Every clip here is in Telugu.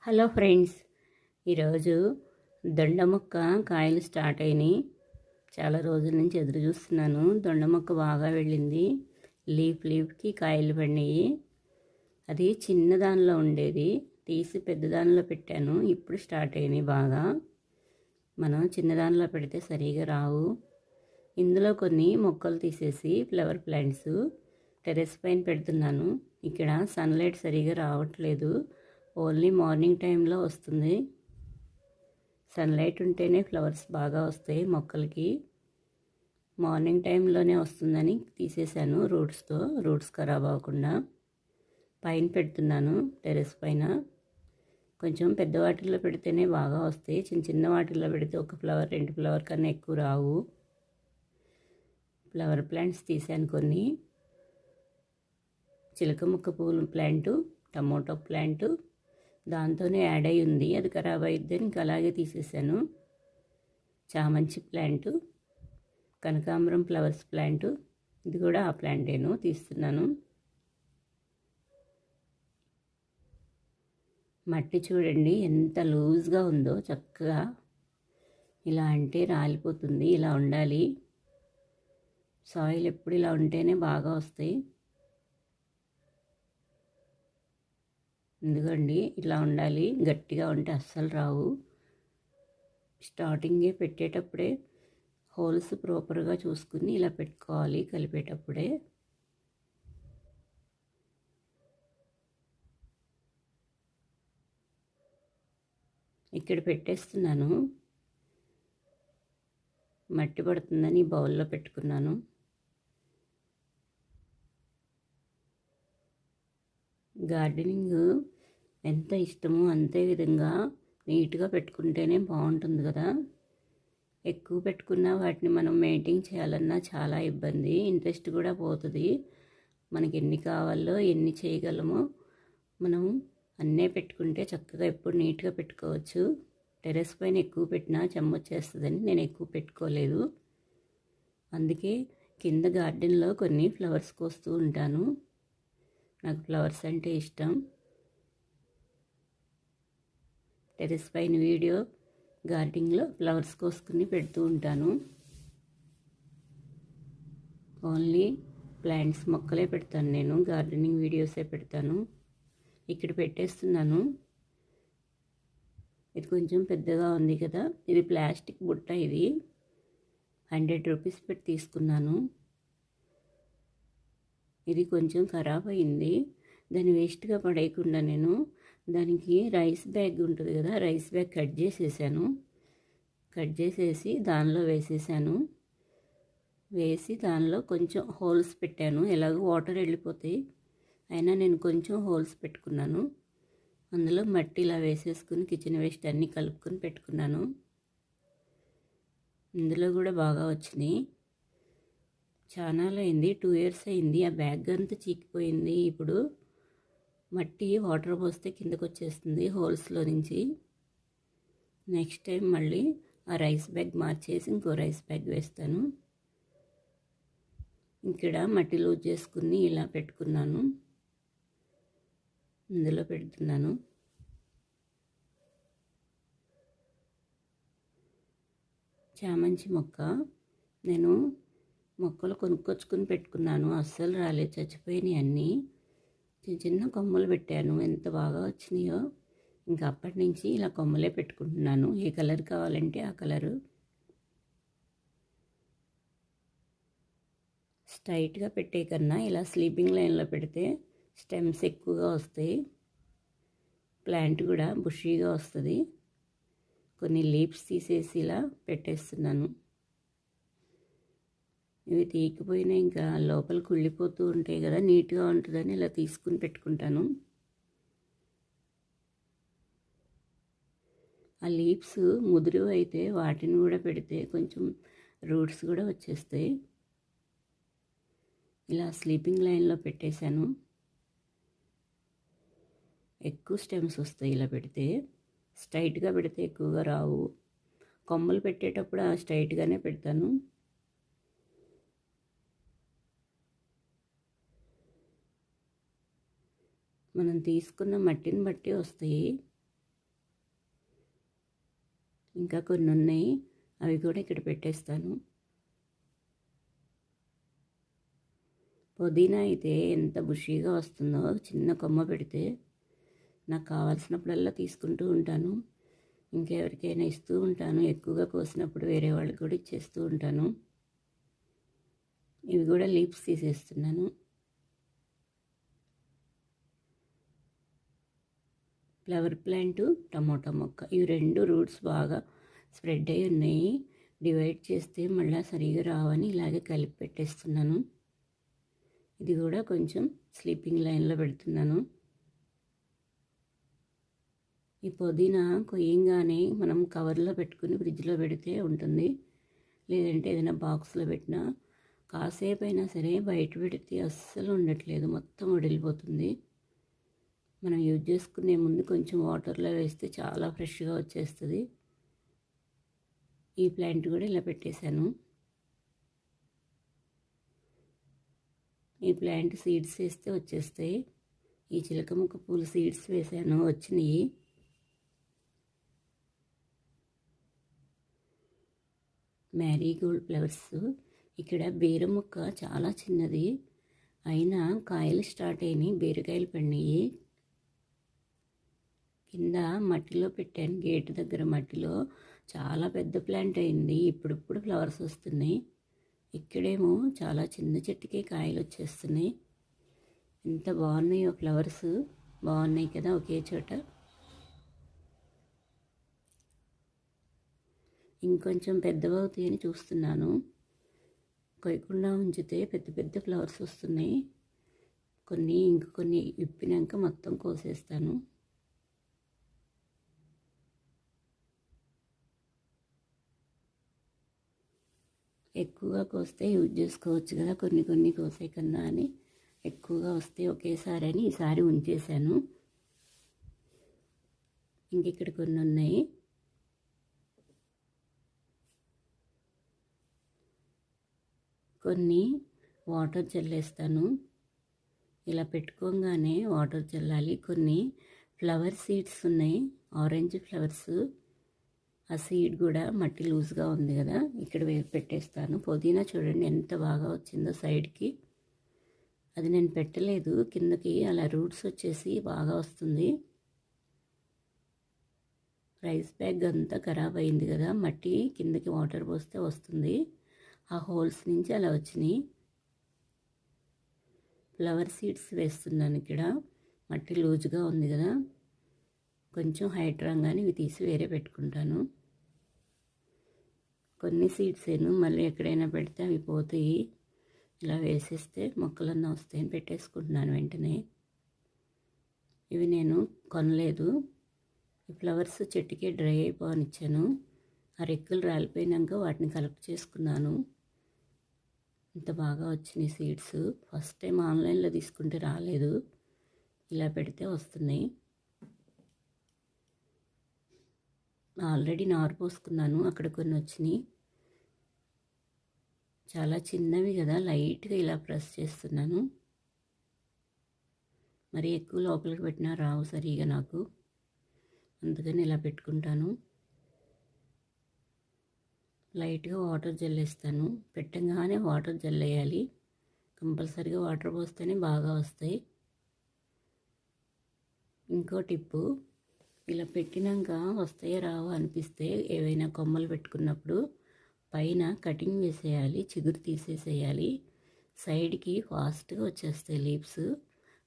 హలో ఫ్రెండ్స్, ఈరోజు దొండ మొక్క కాయలు స్టార్ట్ అయినాయి. చాలా రోజుల నుంచి ఎదురు చూస్తున్నాను. దొండ మొక్క బాగా వెళ్ళింది. లీఫ్కి కాయలు పడినాయి. అది చిన్న దానిలో ఉండేది, తీసి పెద్ద దానిలో పెట్టాను. ఇప్పుడు స్టార్ట్ అయినాయి బాగా. మనం చిన్నదానిలో పెడితే సరిగా రావు. ఇందులో కొన్ని మొక్కలు తీసేసి ఫ్లవర్ ప్లాంట్స్ టెర్రస్ పైన పెడుతున్నాను. ఇక్కడ సన్లైట్ సరిగా రావట్లేదు. ఓన్లీ మార్నింగ్ టైంలో వస్తుంది. సన్లైట్ ఉంటేనే ఫ్లవర్స్ బాగా వస్తాయి మొక్కలకి. మార్నింగ్ టైంలోనే వస్తుందని తీసేశాను రూట్స్ ఖరాబ్ అవ్వకుండా. పైన పెడుతున్నాను, టెర్రస్ పైన. కొంచెం పెద్ద వాటిల్లో పెడితేనే బాగా వస్తాయి. చిన్న చిన్న వాటిల్లో పెడితే ఒక ఫ్లవర్ 2 ఫ్లవర్ కన్నా ఎక్కువ రావు. ఫ్లవర్ ప్లాంట్స్ తీసాను కొన్ని. చిలక ముక్క పూల ప్లాంటు, టమోటో ప్లాంటు దాంతోనే యాడ్ అయి ఉంది. అది ఖరాబ్ అయిద్దని ఇంకా అలాగే తీసేసాను. చామంతి ప్లాంటు, కనకాంబరం ఫ్లవర్స్ ప్లాంటు, ఇది కూడా ఆ ప్లాంటేను తీస్తున్నాను. మట్టి చూడండి ఎంత లూజ్గా ఉందో. చక్కగా ఇలా అంటే రాలిపోతుంది. ఇలా ఉండాలి. సాయిల్ ఎప్పుడు ఇలా ఉంటేనే బాగా వస్తాయి. ఎందుకండి ఇలా ఉండాలి. గట్టిగా ఉంటే అస్సలు రావు. స్టార్టింగే పెట్టేటప్పుడే హోల్స్ ప్రాపర్గా చూసుకుని ఇలా పెట్టుకోవాలి కలిపేటప్పుడే. ఇక్కడ పెట్టేస్తున్నాను. మట్టి పడుతుందని బౌల్లో పెట్టుకున్నాను. గార్డెనింగ్ ఎంత ఇష్టమో అంతే విధంగా నీట్గా పెట్టుకుంటేనే బాగుంటుంది కదా. ఎక్కువ పెట్టుకున్నా వాటిని మనం మెయింటైన్ చేయాలన్నా చాలా ఇబ్బంది. ఇంట్రెస్ట్ కూడా పోతుంది. మనకి ఎన్ని కావాలో ఎన్ని చేయగలమో మనం అన్నీ పెట్టుకుంటే చక్కగా ఎప్పుడు నీట్గా పెట్టుకోవచ్చు. టెర్రస్ పైన ఎక్కువ పెట్టినా చెమ్మొచ్చేస్తుందని నేను ఎక్కువ పెట్టుకోలేదు. అందుకే కింద గార్డెన్లో కొన్ని ఫ్లవర్స్ కోస్తూ ఉంటాను. నాకు ఫ్లవర్స్ అంటే ఇష్టం. టెర్రస్ పైన వీడియో గార్డెనింగ్లో ఫ్లవర్స్ కోసుకుని పెడుతూ ఉంటాను. ఓన్లీ ప్లాంట్స్ మొక్కలే పెడతాను నేను. గార్డెనింగ్ వీడియోసే పెడతాను. ఇక్కడ పెట్టేస్తున్నాను. ఇది కొంచెం పెద్దగా ఉంది కదా. ఇది ప్లాస్టిక్ బుట్ట. ఇది 100 రూపీస్ పెట్టి తీసుకున్నాను. ఇది కొంచెం ఖరాబ్ అయింది. దాన్ని వేస్ట్గా పడేయకుండా నేను దానికి రైస్ బ్యాగ్ ఉంటుంది కదా, రైస్ బ్యాగ్ కట్ చేసేసి దానిలో వేసేసాను. వేసి దానిలో కొంచెం హోల్స్ పెట్టాను. ఎలాగో వాటర్ వెళ్ళిపోతాయి, అయినా నేను కొంచెం హోల్స్ పెట్టుకున్నాను. అందులో మట్టి ఇలా వేసేసుకుని కిచెన్ వేస్ట్ అన్నీ కలుపుకొని పెట్టుకున్నాను. ఇందులో కూడా బాగా వచ్చినాయి. చాలా అయింది, 2 ఇయర్స్ అయింది. ఆ బ్యాగ్ అంతా చీకిపోయింది. ఇప్పుడు మట్టి వాటర్ పోస్తే కిందకు వచ్చేస్తుంది హోల్స్లో నుంచి. నెక్స్ట్ టైం మళ్ళీ ఆ రైస్ బ్యాగ్ మార్చేసి ఇంకో రైస్ బ్యాగ్ వేస్తాను. ఇక్కడ మట్టి లూజ్ చేసుకుని ఇలా పెట్టుకున్నాను. ఇందులో పెడుతున్నాను. చామంతి మొక్క నేను మొక్కలు కొనుక్కొచ్చుకుని పెట్టుకున్నాను. అస్సలు రాలేదు, చచ్చిపోయినాయి అన్నీ. చిన్న చిన్న కొమ్మలు పెట్టాను, ఎంత బాగా వచ్చినాయో. ఇంకా అప్పటి నుంచి ఇలా కొమ్మలే పెట్టుకుంటున్నాను. ఏ కలర్ కావాలంటే ఆ కలరు. స్ట్రైట్గా పెట్టే కన్నా ఇలా స్లీపింగ్ లైన్లో పెడితే స్టెమ్స్ ఎక్కువగా వస్తాయి. ప్లాంట్ కూడా బుషీగా వస్తుంది. కొన్ని లీవ్స్ తీసేసి ఇలా పెట్టేస్తున్నాను. ఇవి తీయకపోయినా ఇంకా లోపల కుళ్ళిపోతూ ఉంటాయి కదా, నీట్గా ఉంటుందని ఇలా తీసుకుని పెట్టుకుంటాను. ఆ లీవ్స్ ముదురు అయితే వాటిని కూడా పెడితే కొంచెం రూట్స్ కూడా వచ్చేస్తాయి. ఇలా స్లీపింగ్ లైన్లో పెట్టేశాను. ఎక్కువ స్టెమ్స్ వస్తాయి ఇలా పెడితే. స్ట్రైట్గా పెడితే ఎక్కువగా రావు. కొమ్మలు పెట్టేటప్పుడు స్ట్రైట్గానే పెడతాను. మనం తీసుకున్న మట్టిని బట్టి వస్తాయి. ఇంకా కొన్ని ఉన్నాయి, అవి కూడా ఇక్కడ పెట్టేస్తాను. పుదీనా అయితే ఎంత బుషీగా వస్తుందో, చిన్న కొమ్మ పెడితే నాకు కావాల్సినప్పుడల్లా తీసుకుంటూ ఉంటాను. ఇంకెవరికైనా ఇస్తూ ఉంటాను. ఎక్కువగా కోసినప్పుడు వేరే వాళ్ళకి కూడా ఇచ్చేస్తూ ఉంటాను. ఇవి కూడా లీవ్స్ తీసేస్తున్నాను. ఫ్లవర్ ప్లాంట్, టమోటా మొక్క, ఇవి రెండు రూట్స్ బాగా స్ప్రెడ్ అయి ఉన్నాయి. డివైడ్ చేస్తే మళ్ళీ సరిగా రావని ఇలాగే కలిపి పెట్టేస్తున్నాను. ఇది కూడా కొంచెం స్లీపింగ్ లైన్లో పెడుతున్నాను. ఈ పుదీనా కొయ్యంగానే మనం కవర్లో పెట్టుకుని ఫ్రిడ్జ్లో పెడితే ఉంటుంది. లేదంటే ఏదైనా బాక్స్లో పెట్టినా కాసేపు అయినా సరే బయట పెడితే అస్సలు ఉండట్లేదు, మొత్తం వడిలిపోతుంది. మనం యూజ్ చేసుకునే ముందు కొంచెం వాటర్లో వేస్తే చాలా ఫ్రెష్గా వచ్చేస్తుంది. ఈ ప్లాంట్ కూడా ఇలా పెట్టేశాను. ఈ ప్లాంట్ సీడ్స్ వేస్తే వచ్చేస్తాయి. ఈ చిలకముక్క పూలు సీడ్స్ వేసాను, వచ్చినాయి. మ్యారీగోల్డ్ ఫ్లవర్స్. ఇక్కడ బీర మొక్క చాలా చిన్నది, అయినా కాయలు స్టార్ట్ అయినాయి, బీరకాయలు పడినాయి. కింద మట్టిలో పెట్టాను, గేటు దగ్గర మట్టిలో. చాలా పెద్ద ప్లాంట్ అయింది, ఇప్పుడిప్పుడు ఫ్లవర్స్ వస్తున్నాయి. ఇక్కడేమో చాలా చిన్న చెట్టుకే కాయలు వచ్చేస్తున్నాయి. ఎంత బాగున్నాయో ఫ్లవర్స్, బాగున్నాయి కదా ఒకే చోట. ఇంకొంచెం పెద్దవవుతాయని చూస్తున్నాను. కొయ్యకుండా ఉంచితే పెద్ద పెద్ద ఫ్లవర్స్ వస్తున్నాయి. ఇంకొన్ని విప్పినాక మొత్తం కోసేస్తాను. ఎక్కువగా కోస్తే యూజ్ చేసుకోవచ్చు కదా, కొన్ని కోసే కన్నా అని. ఎక్కువగా వస్తే ఒకేసారి అని ఈసారి ఉంచేసాను. ఇక్కడ కొన్ని ఉన్నాయి. కొన్ని వాటర్ చల్లేస్తాను. ఇలా పెట్టుకోగానే వాటర్ చల్లాలి. కొన్ని ఫ్లవర్ సీడ్స్ ఉన్నాయి, ఆరెంజ్ ఫ్లవర్స్. ఆ సీడ్ కూడా మట్టి లూజ్గా ఉంది కదా, ఇక్కడ పెట్టేస్తాను. పుదీనా చూడండి ఎంత బాగా వచ్చిందో సైడ్కి. అది నేను పెట్టలేదు, కిందకి అలా రూట్స్ వచ్చేసి బాగా వస్తుంది. రైస్ బ్యాగ్ అంతా ఖరాబ్ అయింది కదా, మట్టి కిందకి వాటర్ పోస్తే వస్తుంది. ఆ హోల్స్ నుంచి అలా వచ్చినాయి. ఫ్లవర్ సీడ్స్ వేస్తున్నాను ఇక్కడ. మట్టి లూజ్గా ఉంది కదా, కొంచెం హైట్ రాగానే ఇవి తీసి వేరే పెట్టుకుంటాను. కొన్ని సీడ్స్ మళ్ళీ ఎక్కడైనా పెడితే అవి పోతాయి. ఇలా వేసేస్తే మొక్కలన్నా వస్తాయని పెట్టేసుకుంటున్నాను వెంటనే. ఇవి నేను కొనలేదు, ఈ ఫ్లవర్స్ చెట్టుకే డ్రై అయిపోనిచ్చాను. ఆ రెక్కలు రాలిపోయినాక వాటిని కలెక్ట్ చేసుకున్నాను. ఇంత బాగా వచ్చినాయి సీడ్స్. ఫస్ట్ టైం ఆన్లైన్లో తీసుకుంటే రాలేదు, ఇలా పెడితే వస్తున్నాయి. ఆల్రెడీ నారు పోసుకున్నాను, అక్కడ కొన్ని వచ్చినాయి. చాలా చిన్నవి కదా, లైట్గా ఇలా ప్రెస్ చేస్తున్నాను. మరి ఎక్కువ లోపలికి పెట్టినా రావు సరిగా నాకు, అందుకని ఇలా పెట్టుకుంటాను. లైట్గా వాటర్ జల్లేస్తాను. పెట్టగానే వాటర్ జల్లేయాలి, కంపల్సరీగా వాటర్ పోస్తేనే బాగా వస్తాయి. ఇంకో టిప్పు, ఇలా పెట్టినాక వస్తాయో రావో అనిపిస్తే ఏవైనా కొమ్మలు పెట్టుకున్నప్పుడు పైన కటింగ్ వేసేయాలి, చిగురు తీసేసేయాలి. సైడ్కి ఫాస్ట్గా వచ్చేస్తాయి లీవ్స్.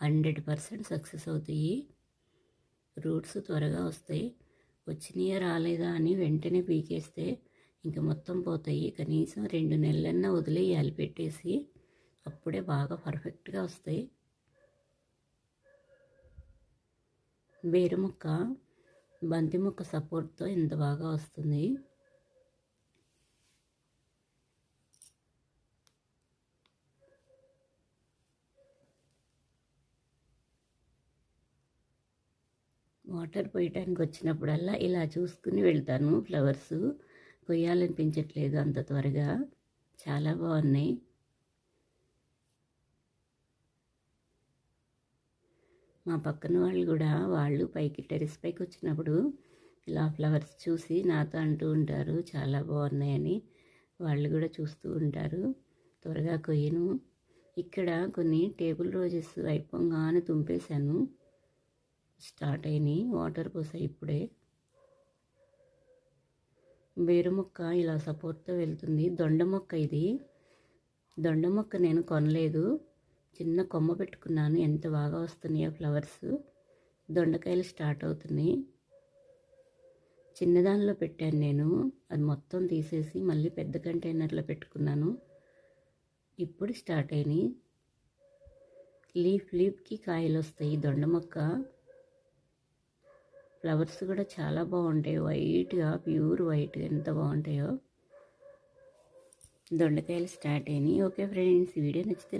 100% సక్సెస్ అవుతాయి. రూట్స్ త్వరగా వస్తాయి. వచ్చినాయా రాలేదా అని వెంటనే పీకేస్తే ఇంకా మొత్తం పోతాయి. కనీసం 2 నెలలన్నా వదిలేయాలి పెట్టేసి, అప్పుడే బాగా పర్ఫెక్ట్గా వస్తాయి. బేరు మొక్క, బంతి మొక్క సపోర్ట్తో ఎంత బాగా వస్తుంది. వాటర్ పోయటానికి వచ్చినప్పుడల్లా ఇలా చూసుకుని వెళ్తాను. ఫ్లవర్స్ కొయ్యాలనిపించట్లేదు అంత త్వరగా, చాలా బాగున్నాయి. మా పక్కన వాళ్ళు కూడా, వాళ్ళు పైకి టెరెస్ పైకి వచ్చినప్పుడు ఇలా ఫ్లవర్స్ చూసి నాతో అంటూ ఉంటారు చాలా బాగున్నాయని. వాళ్ళు కూడా చూస్తూ ఉంటారు. త్వరగా కొయ్యను. ఇక్కడ కొన్ని టేబుల్ రోజెస్ అయిపోగానే తుంపేశాను. స్టార్ట్ అయినాయి. వాటర్ పోసాయి ఇప్పుడే. బేరు మొక్క ఇలా సపోర్ట్తో వెళ్తుంది. దొండ మొక్క ఇది. దొండ మొక్క నేను కొనలేదు, చిన్న కొమ్మ పెట్టుకున్నాను. ఎంత బాగా వస్తున్నాయో ఫ్లవర్స్. దొండకాయలు స్టార్ట్ అవుతున్నాయి. చిన్నదానిలో పెట్టాను నేను, అది మొత్తం తీసేసి మళ్ళీ పెద్ద కంటైనర్లో పెట్టుకున్నాను. ఇప్పుడు స్టార్ట్ అయినాయి. లీఫ్కి కాయలు వస్తాయి. దొండ మొక్క ఫ్లవర్స్ కూడా చాలా బాగుంటాయి. వైట్గా, ప్యూర్ వైట్గా ఎంత బాగుంటాయో. దొండకాయలు స్టార్ట్ అయినాయి. ఓకే ఫ్రెండ్స్, వీడియో నచ్చితే